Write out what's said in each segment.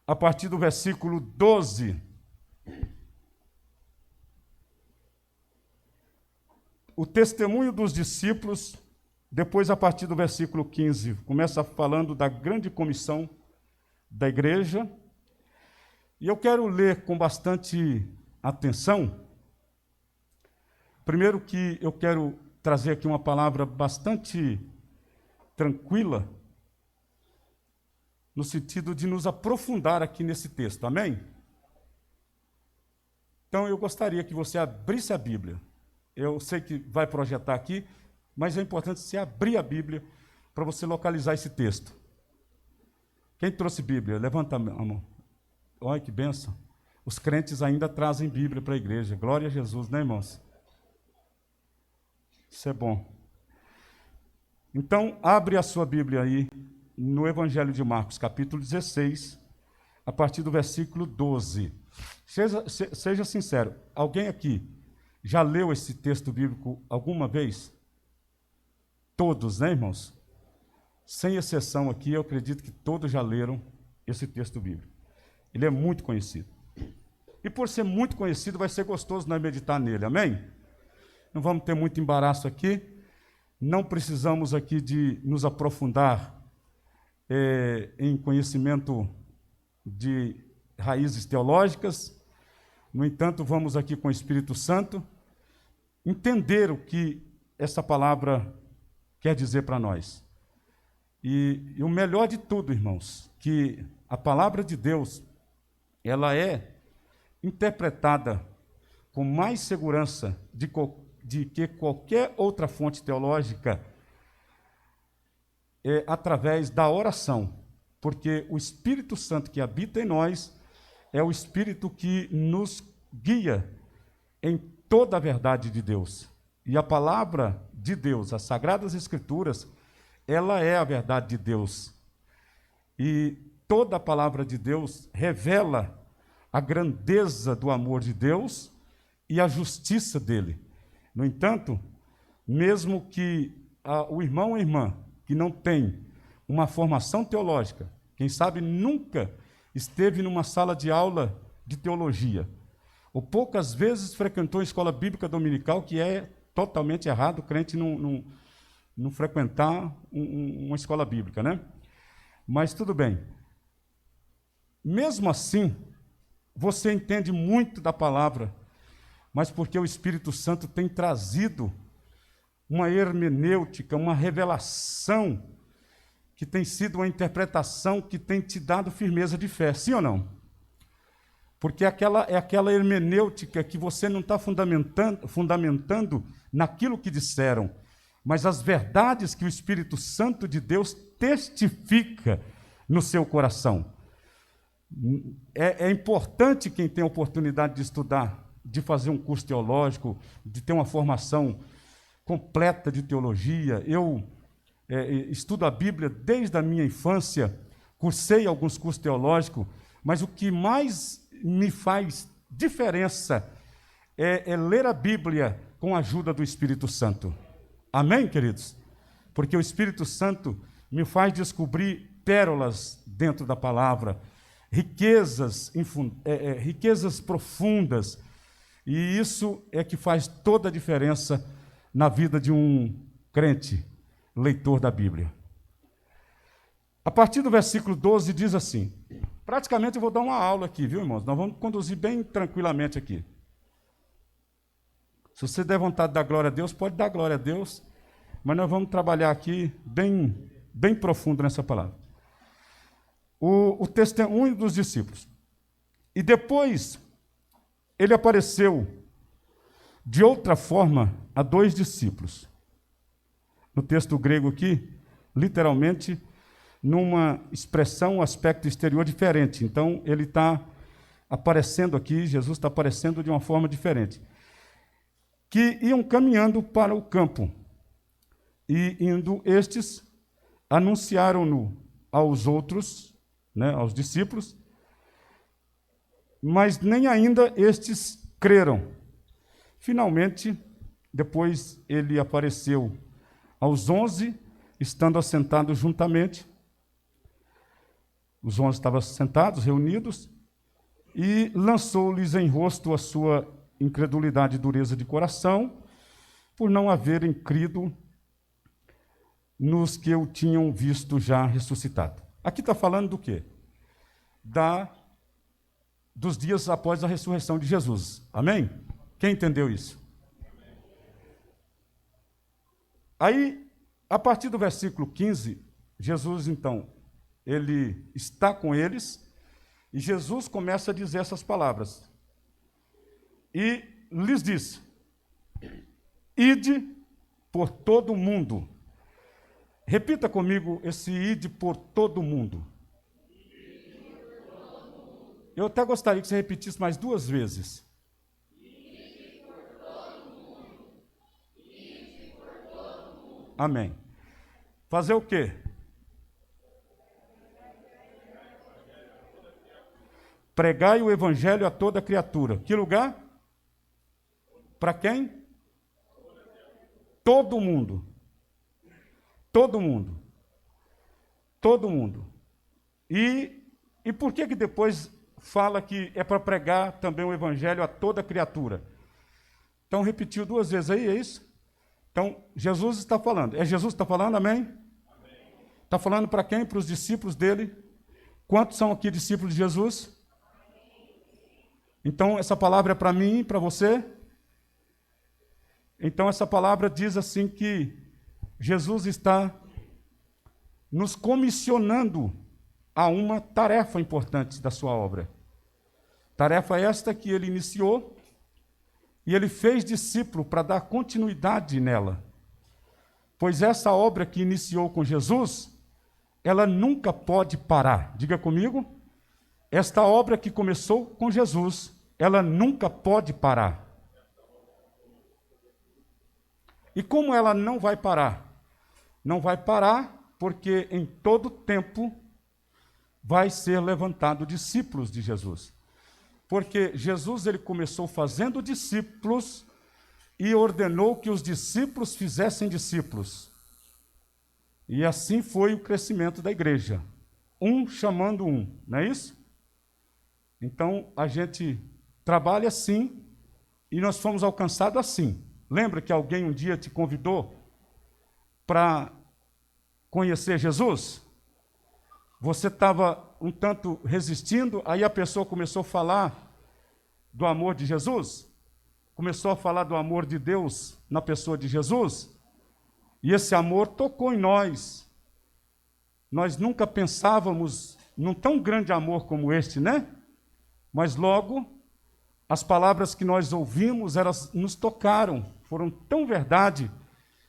a partir do versículo 12. O testemunho dos discípulos, depois a partir do versículo 15, começa falando da grande comissão da igreja. E eu quero ler com bastante atenção. Primeiro que eu quero trazer aqui uma palavra bastante tranquila, no sentido de nos aprofundar aqui nesse texto, amém? Então eu gostaria que você abrisse a Bíblia. Eu sei que vai projetar aqui, mas é importante você abrir a Bíblia para você localizar esse texto. Quem trouxe Bíblia? Levanta a mão. Olha que bênção. Os crentes ainda trazem Bíblia para a igreja. Glória a Jesus, né, irmãos? Isso é bom. Então, abre a sua Bíblia aí no Evangelho de Marcos, capítulo 16, a partir do versículo 12. Seja sincero, alguém aqui já leu esse texto bíblico alguma vez? Todos, né, irmãos? Sem exceção aqui, eu acredito que todos já leram esse texto bíblico. Ele é muito conhecido. E por ser muito conhecido, vai ser gostoso nós meditar nele, amém? Não vamos ter muito embaraço aqui. Não precisamos aqui de nos aprofundar em conhecimento de raízes teológicas. No entanto, vamos aqui com o Espírito Santo entender o que essa palavra quer dizer para nós. E o melhor de tudo, irmãos, que a palavra de Deus, ela é interpretada com mais segurança de que qualquer outra fonte teológica através da oração, porque o Espírito Santo que habita em nós é o Espírito que nos guia em toda a verdade de Deus. E a palavra de Deus, as Sagradas Escrituras, ela é a verdade de Deus. E toda a palavra de Deus revela a grandeza do amor de Deus e a justiça dele. No entanto, mesmo que o irmão ou a irmã que não tem uma formação teológica, quem sabe nunca esteve numa sala de aula de teologia, ou poucas vezes frequentou a escola bíblica dominical, que é totalmente errado o crente não frequentar uma escola bíblica, né? Mas tudo bem. Mesmo assim, você entende muito da palavra, mas porque o Espírito Santo tem trazido uma hermenêutica, uma revelação, que tem sido uma interpretação que tem te dado firmeza de fé, sim ou não? Porque é aquela hermenêutica que você não está fundamentando naquilo que disseram, mas as verdades que o Espírito Santo de Deus testifica no seu coração. É importante quem tem a oportunidade de estudar, de fazer um curso teológico, de ter uma formação completa de teologia. Eu estudo a Bíblia desde a minha infância, cursei alguns cursos teológicos, mas o que mais me faz diferença é ler a Bíblia com a ajuda do Espírito Santo. Amém, queridos? Porque o Espírito Santo me faz descobrir pérolas dentro da palavra, riquezas profundas, e isso é que faz toda a diferença na vida de um crente, leitor da Bíblia. A partir do versículo 12 diz assim, praticamente eu vou dar uma aula aqui, viu, irmãos? Nós vamos conduzir bem tranquilamente aqui. Se você der vontade de dar glória a Deus, pode dar glória a Deus, mas nós vamos trabalhar aqui bem profundo nessa palavra. O testemunho dos discípulos. E depois, ele apareceu de outra forma a 2 discípulos. No texto grego aqui, literalmente, numa expressão, um aspecto exterior diferente. Então, ele está aparecendo aqui, Jesus está aparecendo de uma forma diferente. Que iam caminhando para o campo. E indo estes, anunciaram-no aos outros, né, aos discípulos, mas nem ainda estes creram. Finalmente, depois ele apareceu aos 11, estando assentados juntamente, Os 11 estavam sentados, reunidos, e lançou-lhes em rosto a sua incredulidade e dureza de coração, por não haverem crido nos que o tinham visto já ressuscitado. Aqui está falando do quê? Dos dias após a ressurreição de Jesus. Amém? Quem entendeu isso? Aí, a partir do versículo 15, Jesus, então, ele está com eles, e Jesus começa a dizer essas palavras. E lhes disse: ide por todo o mundo. Repita comigo esse ide por todo o mundo. Eu até gostaria que você repetisse mais 2 vezes. Amém. Fazer o quê? Pregai o evangelho a toda criatura. Que lugar? Para quem? Todo mundo. Todo mundo. Todo mundo. E por que depois fala que é para pregar também o evangelho a toda criatura? Então, repetiu 2 vezes aí, é isso? Então, Jesus está falando. É Jesus que está falando, amém? Está falando para quem? Para os discípulos dele. Quantos são aqui discípulos de Jesus? Então, essa palavra é para mim e para você? Então, essa palavra diz assim que Jesus está nos comissionando a uma tarefa importante da sua obra. Tarefa esta que ele iniciou e ele fez discípulo para dar continuidade nela. Pois essa obra que iniciou com Jesus, ela nunca pode parar. Diga comigo. Esta obra que começou com Jesus, ela nunca pode parar. E como ela não vai parar? Não vai parar porque em todo tempo vai ser levantado discípulos de Jesus. Porque Jesus ele começou fazendo discípulos e ordenou que os discípulos fizessem discípulos. E assim foi o crescimento da igreja. Um chamando um, não é isso? Então, a gente trabalha assim e nós fomos alcançados assim. Lembra que alguém um dia te convidou para conhecer Jesus? Você estava um tanto resistindo, aí a pessoa começou a falar do amor de Jesus, começou a falar do amor de Deus na pessoa de Jesus, e esse amor tocou em nós. Nós nunca pensávamos num tão grande amor como este, né? Mas logo, as palavras que nós ouvimos, elas nos tocaram, foram tão verdade,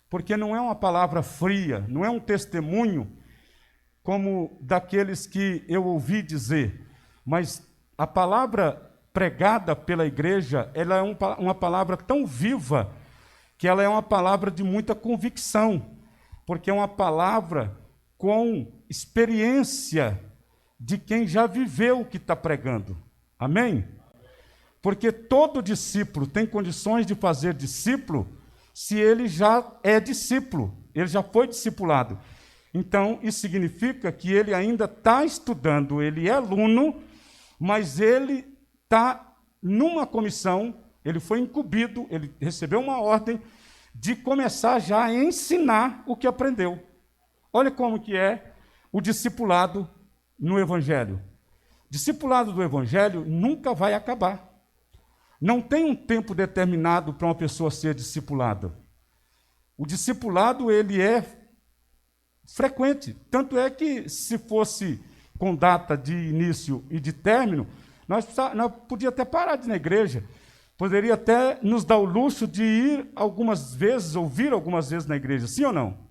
porque não é uma palavra fria, não é um testemunho como daqueles que eu ouvi dizer, mas a palavra pregada pela igreja, ela é uma palavra tão viva, que ela é uma palavra de muita convicção, porque é uma palavra com experiência de quem já viveu o que está pregando. Amém? Porque todo discípulo tem condições de fazer discípulo se ele já é discípulo, ele já foi discipulado. Então, isso significa que ele ainda está estudando, ele é aluno, mas ele está numa comissão, ele foi incumbido, ele recebeu uma ordem de começar já a ensinar o que aprendeu. Olha como que é o discipulado no Evangelho. Discipulado do Evangelho nunca vai acabar. Não tem um tempo determinado para uma pessoa ser discipulada. O discipulado, ele é frequente. Tanto é que, se fosse com data de início e de término, nós podíamos até parar de ir na igreja. Poderia até nos dar o luxo de ir algumas vezes, ouvir algumas vezes na igreja, sim ou não?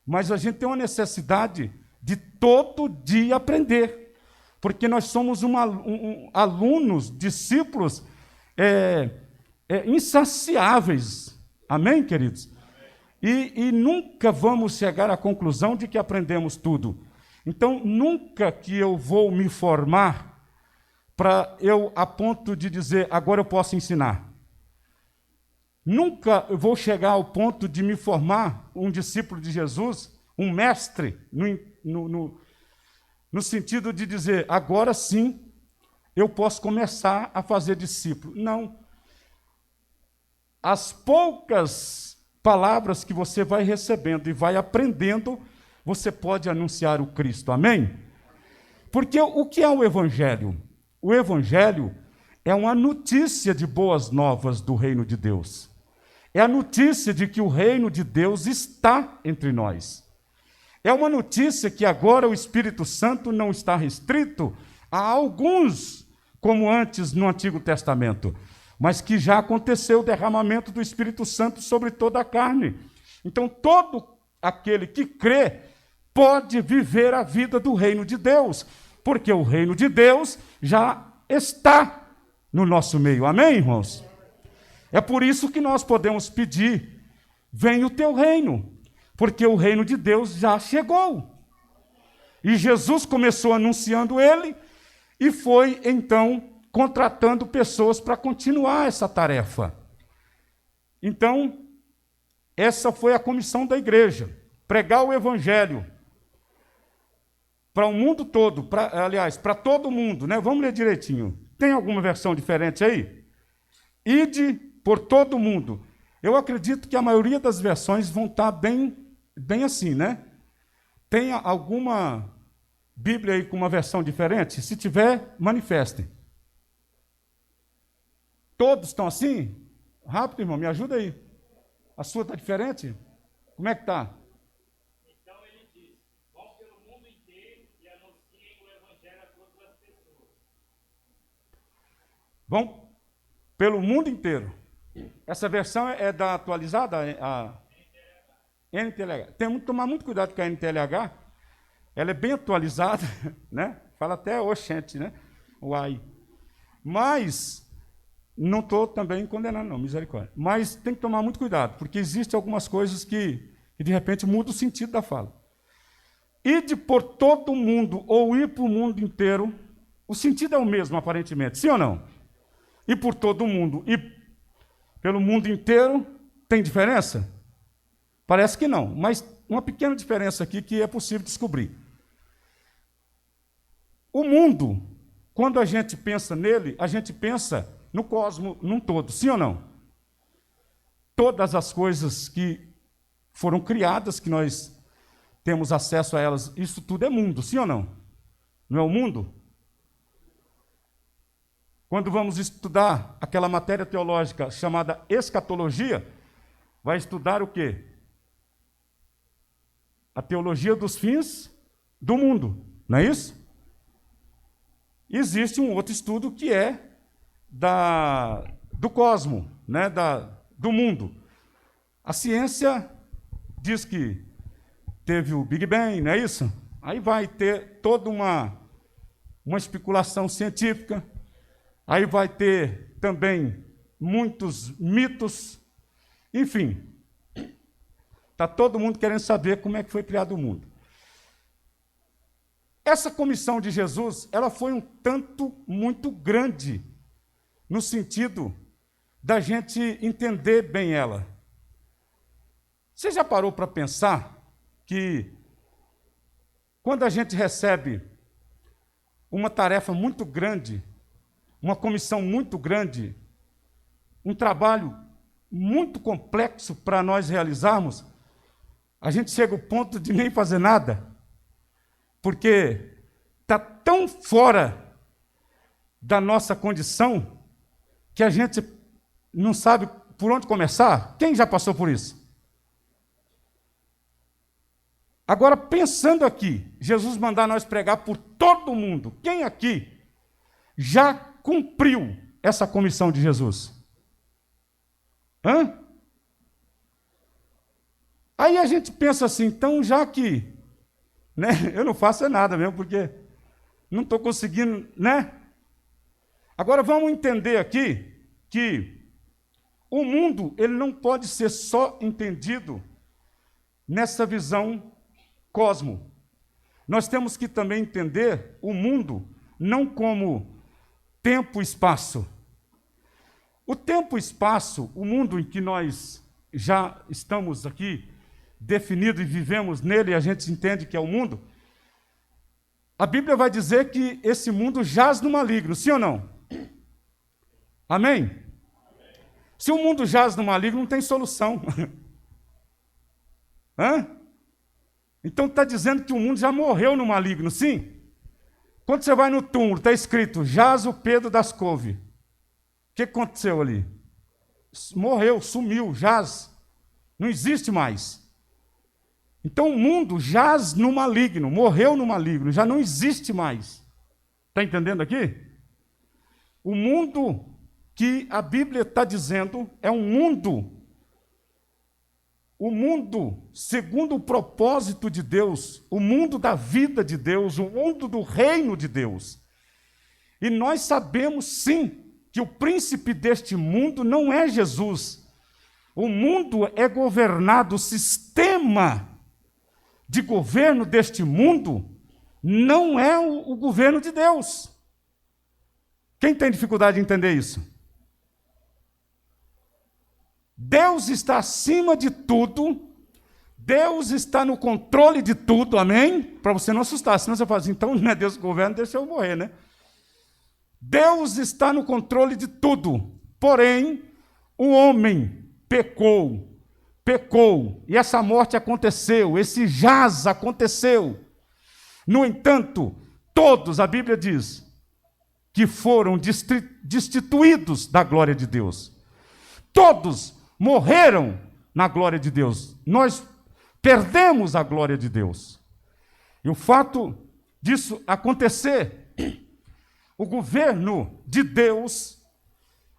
Mas a gente tem uma necessidade de todo dia aprender, porque nós somos alunos, discípulos insaciáveis. Amém, queridos? E nunca vamos chegar à conclusão de que aprendemos tudo. Então, nunca que eu vou me formar para eu, a ponto de dizer, agora eu posso ensinar. Nunca eu vou chegar ao ponto de me formar um discípulo de Jesus, um mestre no sentido de dizer, agora sim, eu posso começar a fazer discípulo. Não. As poucas palavras que você vai recebendo e vai aprendendo, você pode anunciar o Cristo. Amém? Porque o que é o Evangelho? O Evangelho é uma notícia de boas novas do reino de Deus. É a notícia de que o reino de Deus está entre nós. É uma notícia que agora o Espírito Santo não está restrito a alguns, como antes no Antigo Testamento, mas que já aconteceu o derramamento do Espírito Santo sobre toda a carne. Então, todo aquele que crê pode viver a vida do reino de Deus, porque o reino de Deus já está no nosso meio. Amém, irmãos? É por isso que nós podemos pedir, venha o teu reino, porque o reino de Deus já chegou. E Jesus começou anunciando ele e foi, então, contratando pessoas para continuar essa tarefa. Então, essa foi a comissão da igreja, pregar o evangelho para o mundo todo, aliás, para todo mundo, né? Vamos ler direitinho. Tem alguma versão diferente aí? Ide por todo mundo. Eu acredito que a maioria das versões vão estar bem assim, né? Tem alguma Bíblia aí com uma versão diferente? Se tiver, manifestem. Todos estão assim? Rápido, irmão, me ajuda aí. A sua está diferente? Como é que está? Então ele diz, vão pelo mundo inteiro e anunciem o evangelho a todas as pessoas. Vão pelo mundo inteiro. Essa versão é da atualizada? A NTLH. Tem que tomar muito cuidado com a NTLH. Ela é bem atualizada, né? Fala até oxente, né? Uai. Mas não estou também condenando, não, misericórdia. Mas tem que tomar muito cuidado, porque existem algumas coisas que de repente mudam o sentido da fala. Ide por todo mundo, ou ir para o mundo inteiro, o sentido é o mesmo, aparentemente, sim ou não? Ir por todo mundo e pelo mundo inteiro, tem diferença? Parece que não, mas uma pequena diferença aqui que é possível descobrir. O mundo, quando a gente pensa nele, a gente pensa no cosmos num todo, sim ou não? Todas as coisas que foram criadas, que nós temos acesso a elas, isso tudo é mundo, sim ou não? Não é o mundo? Quando vamos estudar aquela matéria teológica chamada escatologia, vai estudar o quê? A teologia dos fins do mundo, não é isso? Existe um outro estudo que é do cosmos, né? Do mundo. A ciência diz que teve o Big Bang, não é isso? Aí vai ter toda uma especulação científica, aí vai ter também muitos mitos, enfim. Está todo mundo querendo saber como é que foi criado o mundo. Essa comissão de Jesus, ela foi um tanto muito grande, no sentido da gente entender bem ela. Você já parou para pensar que, quando a gente recebe uma tarefa muito grande, uma comissão muito grande, um trabalho muito complexo para nós realizarmos, a gente chega ao ponto de nem fazer nada, porque está tão fora da nossa condição que a gente não sabe por onde começar. Quem já passou por isso? Agora, pensando aqui, Jesus mandar nós pregar por todo mundo. Quem aqui já cumpriu essa comissão de Jesus? Hã? Aí a gente pensa assim, então já que, né, eu não faço nada mesmo, porque não estou conseguindo, né? Agora vamos entender aqui que o mundo ele não pode ser só entendido nessa visão cosmo. Nós temos que também entender o mundo não como tempo e espaço. O tempo e espaço, o mundo em que nós já estamos aqui definido e vivemos nele, a gente entende que é o mundo, a Bíblia vai dizer que esse mundo jaz no maligno, sim ou não? Amém? Se o mundo jaz no maligno, não tem solução. Hã? Então está dizendo que o mundo já morreu no maligno, sim? Quando você vai no túmulo, está escrito, jaz o Pedro das Couve. O que aconteceu ali? Morreu, sumiu, jaz. Não existe mais. Então o mundo jaz no maligno, morreu no maligno, já não existe mais. Está entendendo aqui? O mundo que a Bíblia está dizendo é um mundo, o mundo segundo o propósito de Deus, o mundo da vida de Deus, o mundo do reino de Deus. E nós sabemos sim que o príncipe deste mundo não é Jesus. O mundo é governado, o sistema de governo deste mundo não é o governo de Deus. Quem tem dificuldade de entender isso? Deus está acima de tudo, Deus está no controle de tudo, amém? Para você não assustar, senão você fala assim, então não é Deus que governa, deixa eu morrer, né? Deus está no controle de tudo, porém, o homem pecou, e essa morte aconteceu, esse jaz aconteceu. No entanto, todos, a Bíblia diz, que foram destituídos da glória de Deus. Todos morreram na glória de Deus. Nós perdemos a glória de Deus. E o fato disso acontecer, o governo de Deus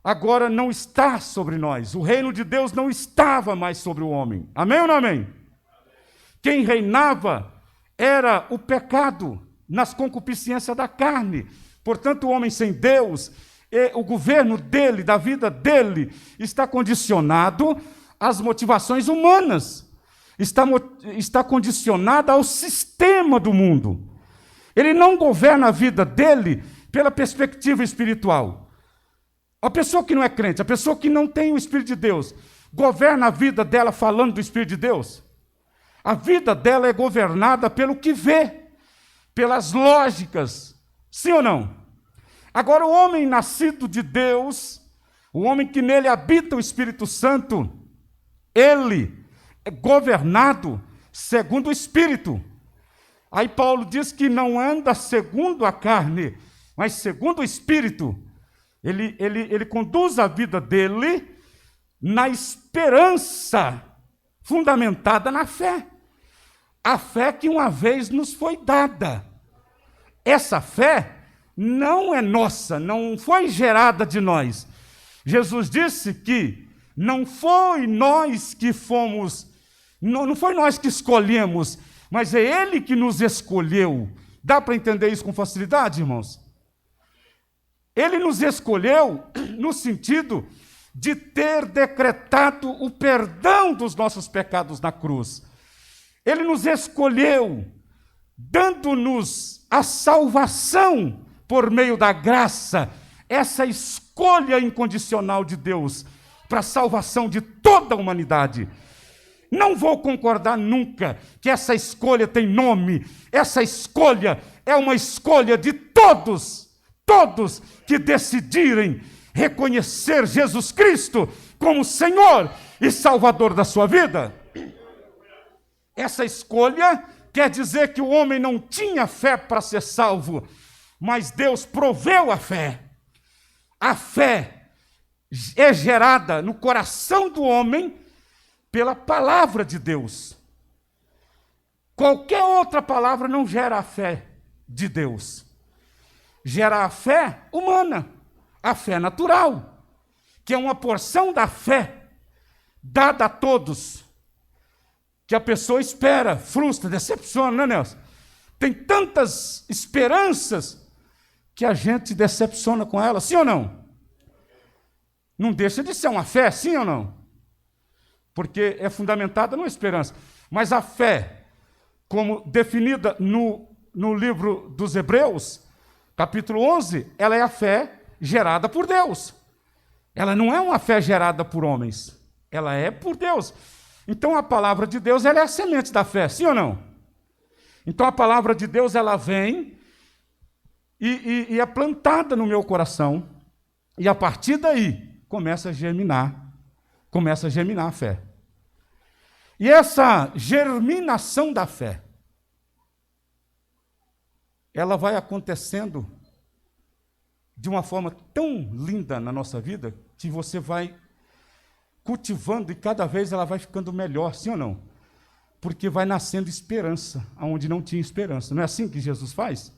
agora não está sobre nós. O reino de Deus não estava mais sobre o homem. Amém ou não amém? Quem reinava era o pecado nas concupiscências da carne. Portanto, o homem sem Deus, o governo dele, da vida dele, está condicionado às motivações humanas. Está condicionado ao sistema do mundo. Ele não governa a vida dele pela perspectiva espiritual. A pessoa que não é crente, a pessoa que não tem o Espírito de Deus, governa a vida dela falando do Espírito de Deus? A vida dela é governada pelo que vê, pelas lógicas, sim ou não? Agora, o homem nascido de Deus, o homem que nele habita o Espírito Santo, ele é governado segundo o Espírito. Aí Paulo diz que não anda segundo a carne, mas segundo o Espírito. Ele conduz a vida dele na esperança fundamentada na fé. A fé que uma vez nos foi dada. Essa fé não é nossa, não foi gerada de nós. Jesus disse que não foi nós que fomos, não foi nós que escolhemos, mas é Ele que nos escolheu. Dá para entender isso com facilidade, irmãos? Ele nos escolheu no sentido de ter decretado o perdão dos nossos pecados na cruz. Ele nos escolheu, dando-nos a salvação por meio da graça, essa escolha incondicional de Deus para a salvação de toda a humanidade. Não vou concordar nunca que essa escolha tem nome. Essa escolha é uma escolha de todos que decidirem reconhecer Jesus Cristo como Senhor e Salvador da sua vida. Essa escolha quer dizer que o homem não tinha fé para ser salvo, mas Deus proveu a fé. A fé é gerada no coração do homem pela palavra de Deus. Qualquer outra palavra não gera a fé de Deus. Gera a fé humana, a fé natural, que é uma porção da fé dada a todos, que a pessoa espera, frustra, decepciona, né, Nelson? Tem tantas esperanças que a gente decepciona com ela, sim ou não? Não deixa de ser uma fé, sim ou não? Porque é fundamentada numa esperança. Mas a fé, como definida no livro dos Hebreus, capítulo 11, ela é a fé gerada por Deus. Ela não é uma fé gerada por homens. Ela é por Deus. Então a palavra de Deus, ela é a semente da fé, sim ou não? Então a palavra de Deus, ela vem e é plantada no meu coração, e a partir daí começa a germinar a fé. E essa germinação da fé, ela vai acontecendo de uma forma tão linda na nossa vida, que você vai cultivando e cada vez ela vai ficando melhor, sim ou não? Porque vai nascendo esperança, onde não tinha esperança. Não é assim que Jesus faz?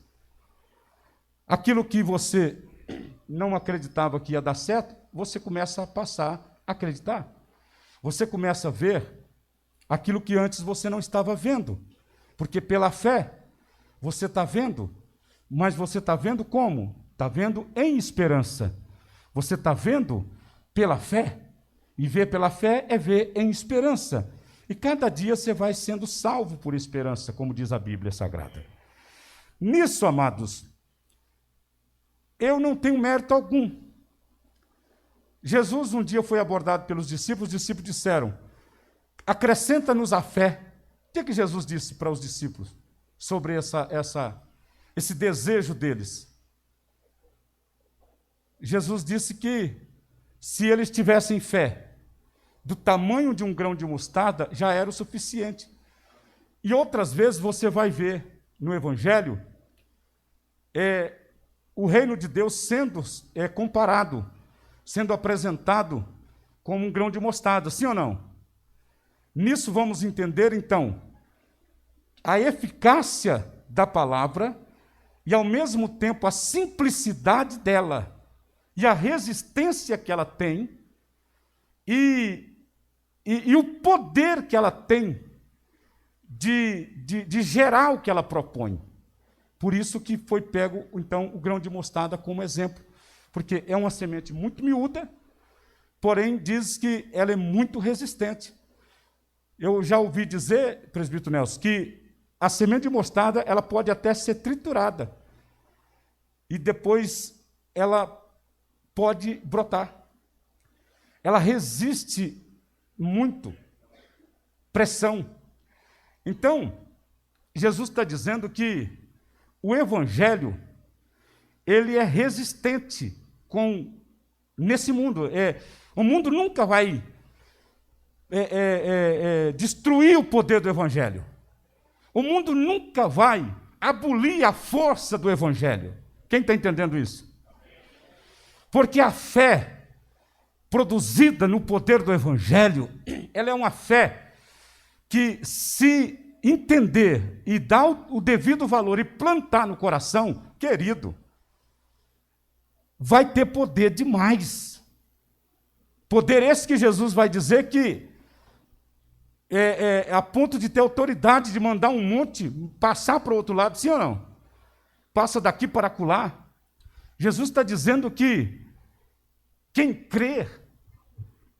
Aquilo que você não acreditava que ia dar certo, você começa a passar a acreditar. Você começa a ver aquilo que antes você não estava vendo. Porque pela fé, você está vendo, mas você está vendo como? Está vendo em esperança. Você está vendo pela fé. E ver pela fé é ver em esperança. E cada dia você vai sendo salvo por esperança, como diz a Bíblia Sagrada. Nisso, amados, eu não tenho mérito algum. Jesus um dia foi abordado pelos discípulos, os discípulos disseram, acrescenta-nos a fé. O que Jesus disse para os discípulos sobre esse desejo deles? Jesus disse que se eles tivessem fé do tamanho de um grão de mostarda, já era o suficiente. E outras vezes você vai ver no Evangelho o reino de Deus sendo comparado, sendo apresentado como um grão de mostarda, sim ou não? Nisso vamos entender, então, a eficácia da palavra e, ao mesmo tempo, a simplicidade dela e a resistência que ela tem e o poder que ela tem de gerar o que ela propõe. Por isso que foi pego, então, o grão de mostarda como exemplo, porque é uma semente muito miúda, porém diz que ela é muito resistente. Eu já ouvi dizer, presbítero Nelson, que a semente de mostarda ela pode até ser triturada e depois ela pode brotar. Ela resiste muito pressão. Então, Jesus está dizendo que o Evangelho ele é resistente nesse mundo. O mundo nunca vai destruir o poder do Evangelho. O mundo nunca vai abolir a força do Evangelho. Quem está entendendo isso? Porque a fé produzida no poder do Evangelho, ela é uma fé que, se entender e dar o devido valor e plantar no coração, querido, vai ter poder demais. Poder esse que Jesus vai dizer que a ponto de ter autoridade de mandar um monte passar para o outro lado, sim ou não? Passa daqui para acolá. Jesus está dizendo que quem crê,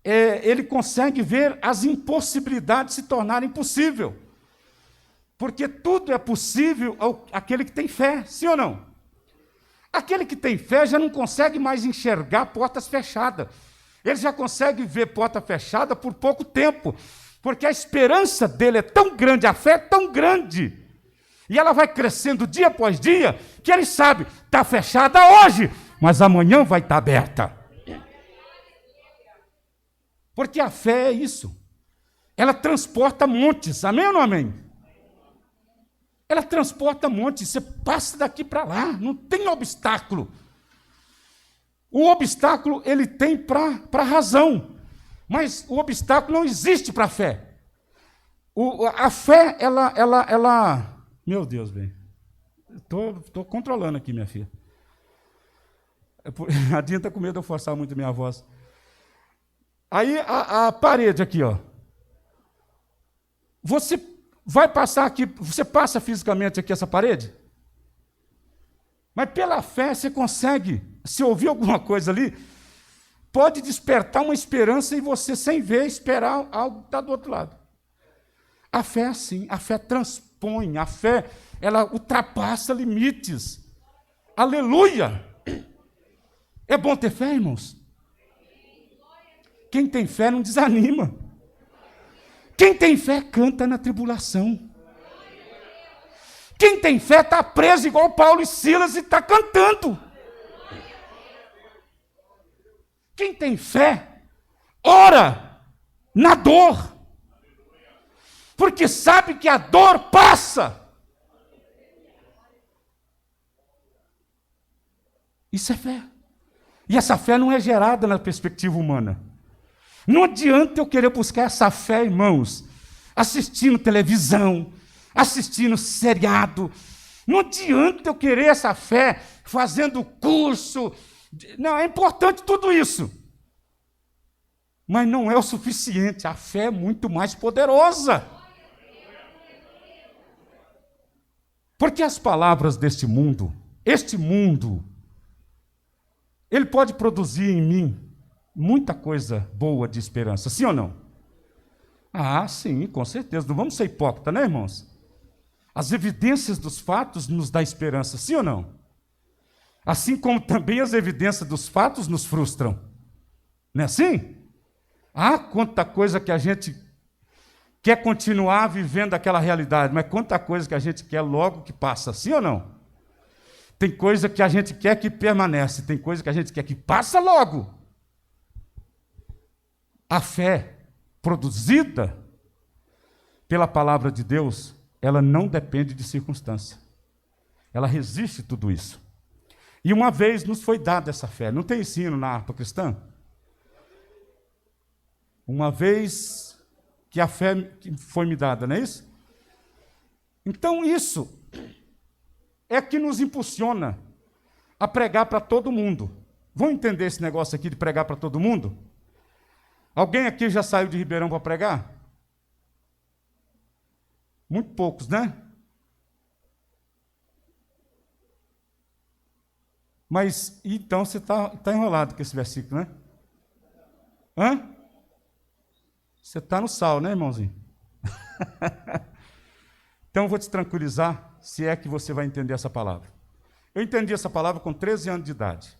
ele consegue ver as impossibilidades se tornarem possível. Porque tudo é possível àquele que tem fé, sim ou não? Aquele que tem fé já não consegue mais enxergar portas fechadas. Ele já consegue ver porta fechada por pouco tempo, porque a esperança dele é tão grande, a fé é tão grande, e ela vai crescendo dia após dia, que ele sabe, está fechada hoje, mas amanhã vai estar aberta. Porque a fé é isso. Ela transporta montes, amém ou não amém? Ela transporta montes, você passa daqui para lá, não tem obstáculo. O obstáculo ele tem para a razão, mas o obstáculo não existe para a fé. A fé, ela... Meu Deus, bem. Estou controlando aqui, minha filha. A Dinha está com medo de eu forçar muito a minha voz. Aí a parede aqui, ó. Você vai passar aqui, você passa fisicamente aqui essa parede? Mas pela fé você consegue, se ouvir alguma coisa ali, pode despertar uma esperança em você, sem ver, esperar algo que está do outro lado. A fé é assim, a fé transpõe, a fé, ela ultrapassa limites. Aleluia! É bom ter fé, irmãos? Quem tem fé não desanima. Quem tem fé canta na tribulação. Quem tem fé está preso igual Paulo e Silas e está cantando. Quem tem fé, ora na dor, porque sabe que a dor passa. Isso é fé. E essa fé não é gerada na perspectiva humana. Não adianta eu querer buscar essa fé, irmãos, assistindo televisão, assistindo seriado. Não adianta eu querer essa fé fazendo curso. Não, é importante tudo isso. Mas não é o suficiente. A fé é muito mais poderosa. Porque as palavras deste mundo, este mundo, ele pode produzir em mim muita coisa boa de esperança, sim ou não? Ah, sim, com certeza. Não vamos ser hipócritas, né, irmãos? As evidências dos fatos nos dão esperança, sim ou não? Assim como também as evidências dos fatos nos frustram. Não é assim? Ah, quanta coisa que a gente quer continuar vivendo aquela realidade, mas quanta coisa que a gente quer logo que passa, sim ou não? Tem coisa que a gente quer que permanece, tem coisa que a gente quer que passa logo. A fé produzida pela palavra de Deus, ela não depende de circunstância. Ela resiste tudo isso. E uma vez nos foi dada essa fé. Não tem ensino na harpa cristã? Uma vez que a fé foi me dada, não é isso? Então isso é que nos impulsiona a pregar para todo mundo. Vão entender esse negócio aqui de pregar para todo mundo? Alguém aqui já saiu de Ribeirão para pregar? Muito poucos, né? Mas, então, você está enrolado com esse versículo, né? Hã? Você está no sal, né, irmãozinho? Então, eu vou te tranquilizar, se é que você vai entender essa palavra. Eu entendi essa palavra com 13 anos de idade.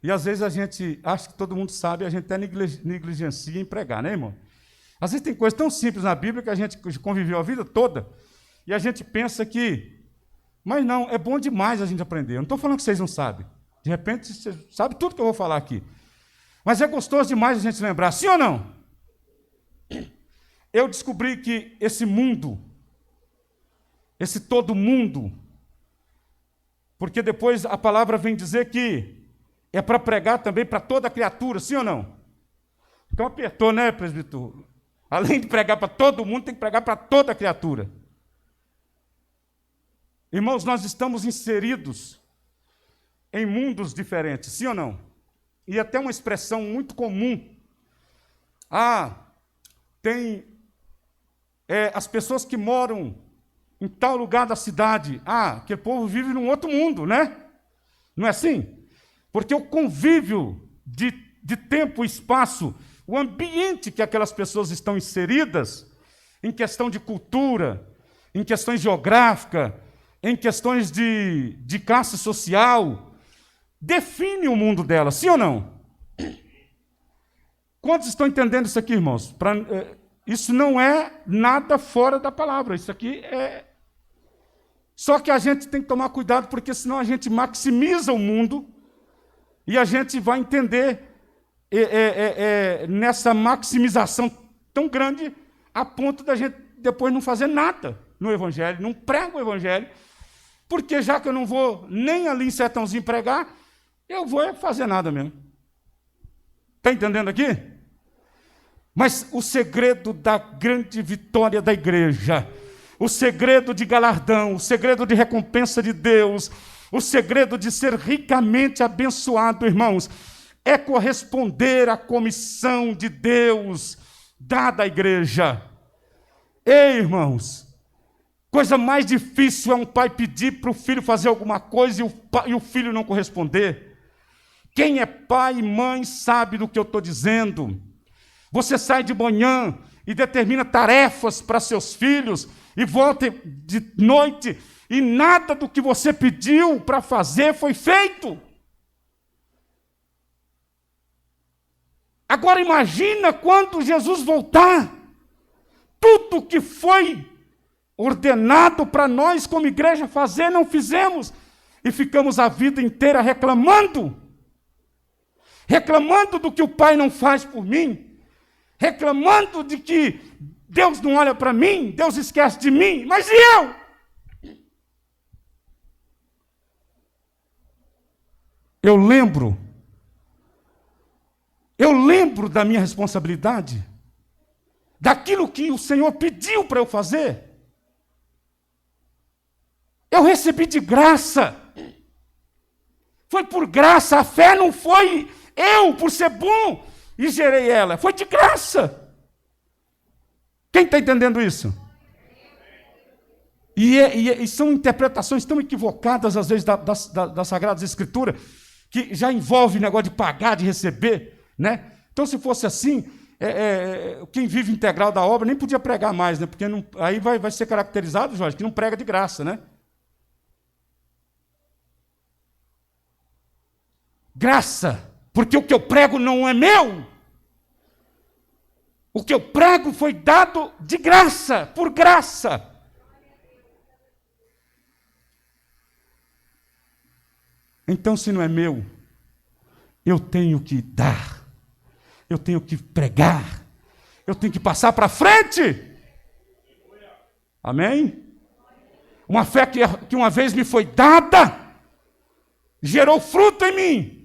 E, às vezes, a gente acha que todo mundo sabe, a gente até negligencia em pregar, né, irmão? Às vezes tem coisas tão simples na Bíblia que a gente conviveu a vida toda, e a gente pensa que... Mas não, é bom demais a gente aprender. Eu não estou falando que vocês não sabem. De repente, você sabe tudo que eu vou falar aqui. Mas é gostoso demais a gente lembrar, sim ou não? Eu descobri que esse mundo, esse todo mundo, porque depois a palavra vem dizer que é para pregar também para toda criatura, sim ou não? Então apertou, né, presbítero? Além de pregar para todo mundo, tem que pregar para toda criatura. Irmãos, nós estamos inseridos em mundos diferentes, sim ou não? E até uma expressão muito comum. Tem as pessoas que moram em tal lugar da cidade. Que o povo vive num outro mundo, né? Não é assim? Porque o convívio de tempo e espaço, o ambiente que aquelas pessoas estão inseridas, em questão de cultura, em questões geográficas, em questões de classe social, define o mundo dela, sim ou não? Quantos estão entendendo isso aqui, irmãos? Isso não é nada fora da palavra, isso aqui é... Só que a gente tem que tomar cuidado, porque senão a gente maximiza o mundo e a gente vai entender nessa maximização tão grande a ponto da gente depois não fazer nada no Evangelho, não prega o Evangelho, porque já que eu não vou nem ali em Sertãozinho pregar, eu vou fazer nada mesmo. Está entendendo aqui? Mas o segredo da grande vitória da igreja, o segredo de galardão, o segredo de recompensa de Deus, o segredo de ser ricamente abençoado, irmãos, é corresponder à comissão de Deus dada à igreja. Ei, irmãos, coisa mais difícil é um pai pedir para o filho fazer alguma coisa e o filho não corresponder. Quem é pai e mãe sabe do que eu estou dizendo. Você sai de manhã e determina tarefas para seus filhos e volta de noite e nada do que você pediu para fazer foi feito. Agora imagina quando Jesus voltar, tudo que foi ordenado para nós como igreja fazer, não fizemos. E ficamos a vida inteira reclamando do que o Pai não faz por mim, reclamando de que Deus não olha para mim, Deus esquece de mim, mas e eu? Eu lembro da minha responsabilidade, daquilo que o Senhor pediu para eu fazer. Eu recebi de graça. Foi por graça, a fé não foi eu, por ser bom, e gerei ela. Foi de graça. Quem está entendendo isso? E são interpretações tão equivocadas, às vezes, das Sagradas Escrituras, que já envolve negócio de pagar, de receber, né? Então, se fosse assim, quem vive integral da obra nem podia pregar mais, né? Porque não, aí vai ser caracterizado, Jorge, que não prega de graça, né? Graça, porque o que eu prego não é meu. O que eu prego foi dado de graça, por graça. Então, se não é meu, eu tenho que dar, eu tenho que pregar, eu tenho que passar para frente. Amém? Uma fé que uma vez me foi dada, gerou fruto em mim.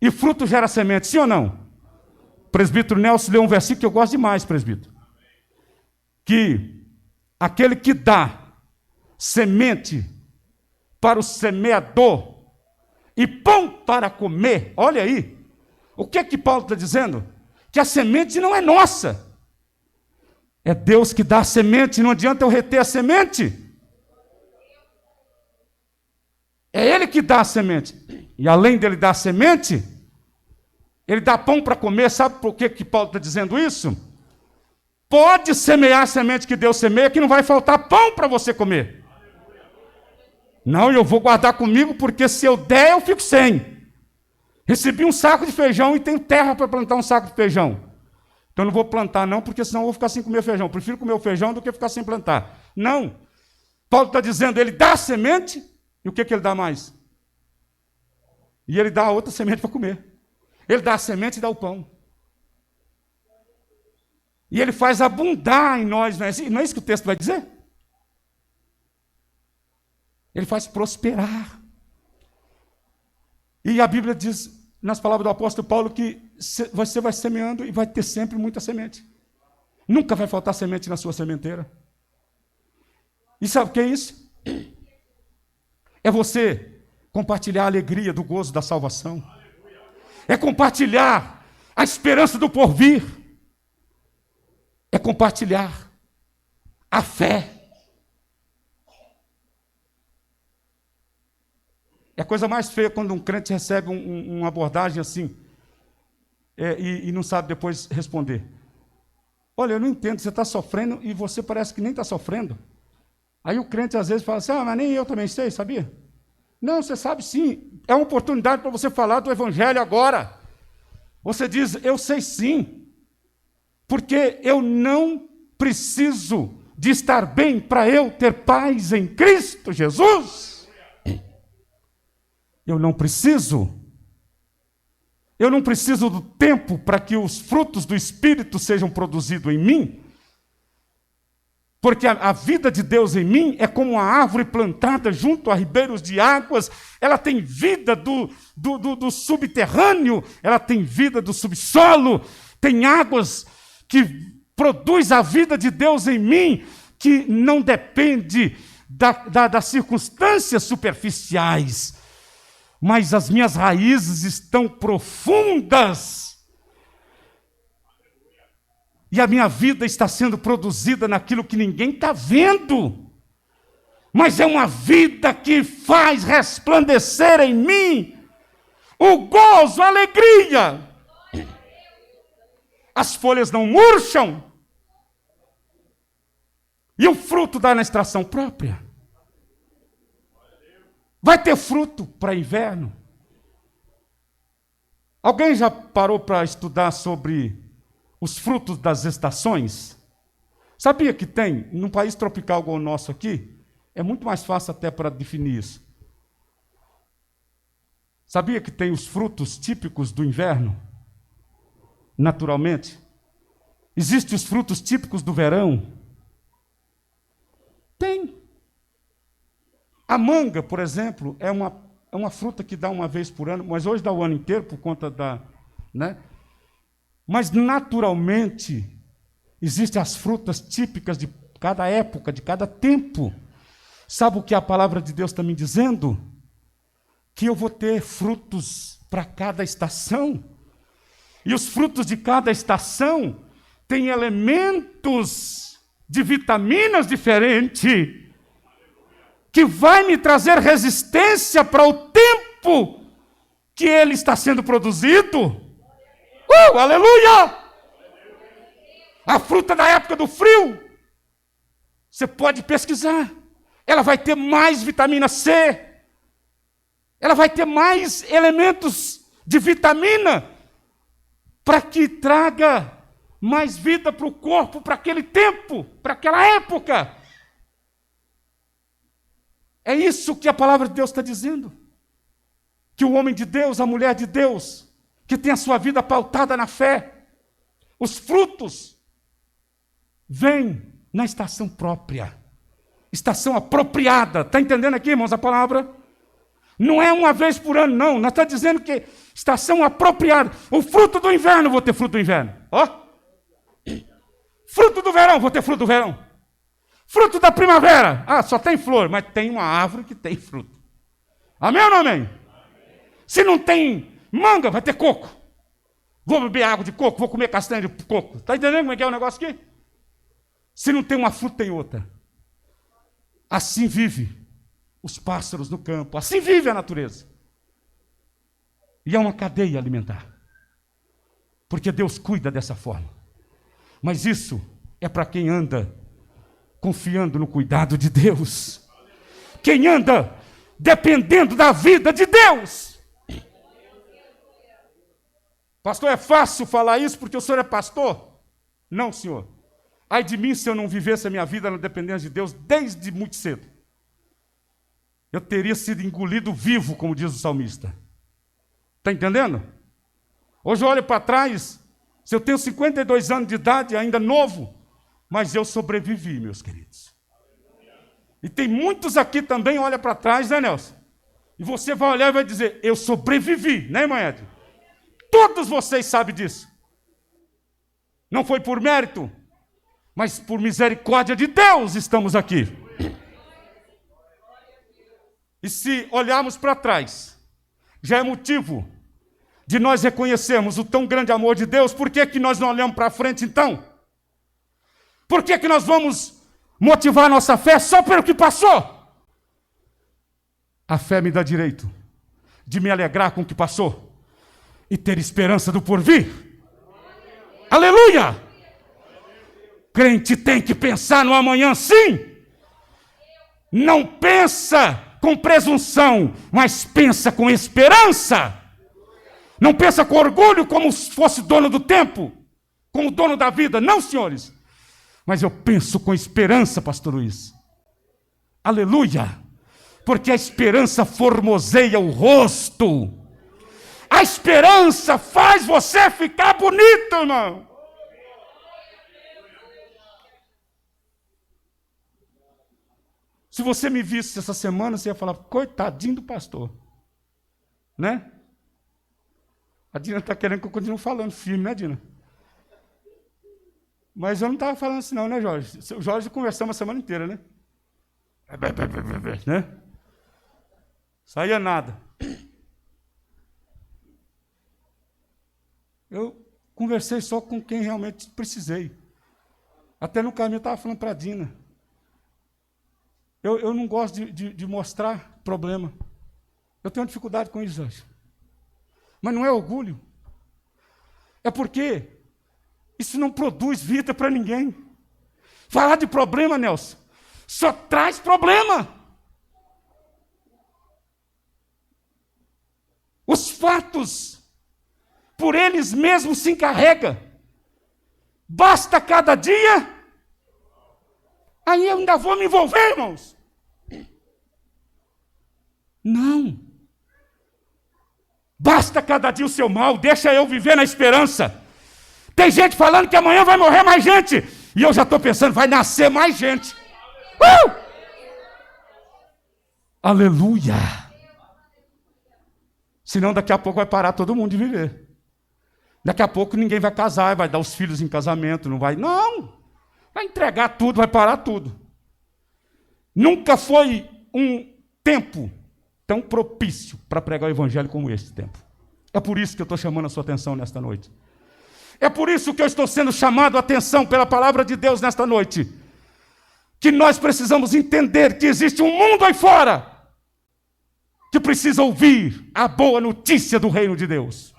E fruto gera semente, sim ou não? O presbítero Nelson leu um versículo que eu gosto demais, presbítero. Que aquele que dá semente para o semeador e pão para comer, olha aí, o que é que Paulo está dizendo? Que a semente não é nossa. É Deus que dá a semente, não adianta eu reter a semente. É Ele que dá a semente. E além dele dar a semente, Ele dá pão para comer. Sabe por que Paulo está dizendo isso? Pode semear a semente que Deus semeia, que não vai faltar pão para você comer. Não, eu vou guardar comigo, porque se eu der, eu fico sem. Recebi um saco de feijão e tenho terra para plantar um saco de feijão. Então não vou plantar não, porque senão eu vou ficar sem comer feijão. Prefiro comer o feijão do que ficar sem plantar. Não. Paulo está dizendo, ele dá a semente, e o que ele dá mais? E ele dá a outra semente para comer. Ele dá a semente e dá o pão. E ele faz abundar em nós, não é isso que o texto vai dizer? Ele faz prosperar. E a Bíblia diz, nas palavras do apóstolo Paulo, que você vai semeando e vai ter sempre muita semente. Nunca vai faltar semente na sua sementeira. E sabe o que é isso? É você compartilhar a alegria do gozo da salvação. É compartilhar a esperança do porvir. É compartilhar a fé. É a coisa mais feia quando um crente recebe uma abordagem assim e não sabe depois responder. Olha, eu não entendo, você está sofrendo e você parece que nem está sofrendo. Aí o crente às vezes fala assim, mas nem eu também sei, sabia? Não, você sabe sim, é uma oportunidade para você falar do Evangelho agora. Você diz, eu sei sim, porque eu não preciso de estar bem para eu ter paz em Cristo Jesus. Eu não preciso do tempo para que os frutos do Espírito sejam produzidos em mim, porque a vida de Deus em mim é como uma árvore plantada junto a ribeiros de águas, ela tem vida do subterrâneo, ela tem vida do subsolo, tem águas que produz a vida de Deus em mim, que não depende das circunstâncias superficiais, mas as minhas raízes estão profundas. E a minha vida está sendo produzida naquilo que ninguém está vendo. Mas é uma vida que faz resplandecer em mim o gozo, a alegria. As folhas não murcham. E o fruto dá na estação própria. Vai ter fruto para inverno. Alguém já parou para estudar sobre os frutos das estações? Sabia que tem, num país tropical como o nosso aqui, é muito mais fácil até para definir isso. Sabia que tem os frutos típicos do inverno? Naturalmente. Existem os frutos típicos do verão? Tem. A manga, por exemplo, é uma fruta que dá uma vez por ano, mas hoje dá o ano inteiro por conta da... né? Mas, naturalmente, existem as frutas típicas de cada época, de cada tempo. Sabe o que a palavra de Deus está me dizendo? Que eu vou ter frutos para cada estação. E os frutos de cada estação têm elementos de vitaminas diferentes, que vai me trazer resistência para o tempo que ele está sendo produzido. Aleluia! A fruta da época do frio, você pode pesquisar, ela vai ter mais vitamina C, ela vai ter mais elementos de vitamina para que traga mais vida para o corpo, para aquele tempo, para aquela época. É isso que a palavra de Deus está dizendo. Que o homem de Deus, a mulher de Deus, que tem a sua vida pautada na fé, os frutos vêm na estação própria, estação apropriada. Está entendendo aqui, irmãos, a palavra? Não é uma vez por ano, não. Nós estamos dizendo que estação apropriada. O fruto do inverno, vou ter fruto do inverno. Fruto do verão, vou ter fruto do verão. Fruto da primavera. Só tem flor, mas tem uma árvore que tem fruto. Amém ou não amém? Se não tem manga, vai ter coco. Vou beber água de coco, vou comer castanha de coco. Está entendendo como é que é o negócio aqui? Se não tem uma fruta, tem outra. Assim vive os pássaros no campo, assim vive a natureza. E é uma cadeia alimentar. Porque Deus cuida dessa forma. Mas isso é para quem anda confiando no cuidado de Deus. Quem anda dependendo da vida de Deus. Pastor, é fácil falar isso porque o senhor é pastor? Não, senhor. Ai de mim se eu não vivesse a minha vida na dependência de Deus desde muito cedo. Eu teria sido engolido vivo, como diz o salmista. Está entendendo? Hoje eu olho para trás, se eu tenho 52 anos de idade, ainda novo, mas eu sobrevivi, meus queridos. E tem muitos aqui também, olha para trás, né, Nelson? E você vai olhar e vai dizer, eu sobrevivi, né, irmã Edna? Todos vocês sabem disso. Não foi por mérito, mas por misericórdia de Deus estamos aqui. E se olharmos para trás, já é motivo de nós reconhecermos o tão grande amor de Deus. Por que que nós não olhamos para frente então? Por que que nós vamos motivar a nossa fé só pelo que passou? A fé me dá direito de me alegrar com o que passou e ter esperança do porvir. Aleluia! Crente tem que pensar no amanhã, sim. Não pensa com presunção, mas pensa com esperança. Não pensa com orgulho como se fosse dono do tempo, como dono da vida. Não, senhores. Mas eu penso com esperança, pastor Luiz. Aleluia. Porque a esperança formoseia o rosto. A esperança faz você ficar bonito, irmão. Se você me visse essa semana, você ia falar, coitadinho do pastor. Né? A Dina está querendo que eu continue falando firme, né, Dina? Mas eu não estava falando assim não, né, Jorge? O Jorge conversamos a semana inteira, né? Né? Saía nada. Eu conversei só com quem realmente precisei. Até no caminho eu estava falando para a Dina. Eu não gosto de mostrar problema. Eu tenho dificuldade com isso, Jorge. Mas não é orgulho. É porque isso não produz vida para ninguém. Falar de problema, Nelson, só traz problema. Os fatos, por eles mesmos se encarrega. Basta cada dia Aí eu ainda vou me envolver, irmãos. Não. Basta cada dia o seu mal, deixa eu viver na esperança. Tem gente falando que amanhã vai morrer mais gente. E eu já estou pensando, vai nascer mais gente. Aleluia. Senão daqui a pouco vai parar todo mundo de viver. Daqui a pouco ninguém vai casar, vai dar os filhos em casamento, não vai. Não. Vai entregar tudo, vai parar tudo. Nunca foi um tempo tão propício para pregar o evangelho como este tempo. É por isso que eu estou chamando a sua atenção nesta noite. É por isso que eu estou sendo chamado a atenção pela palavra de Deus nesta noite. Que nós precisamos entender que existe um mundo aí fora que precisa ouvir a boa notícia do reino de Deus.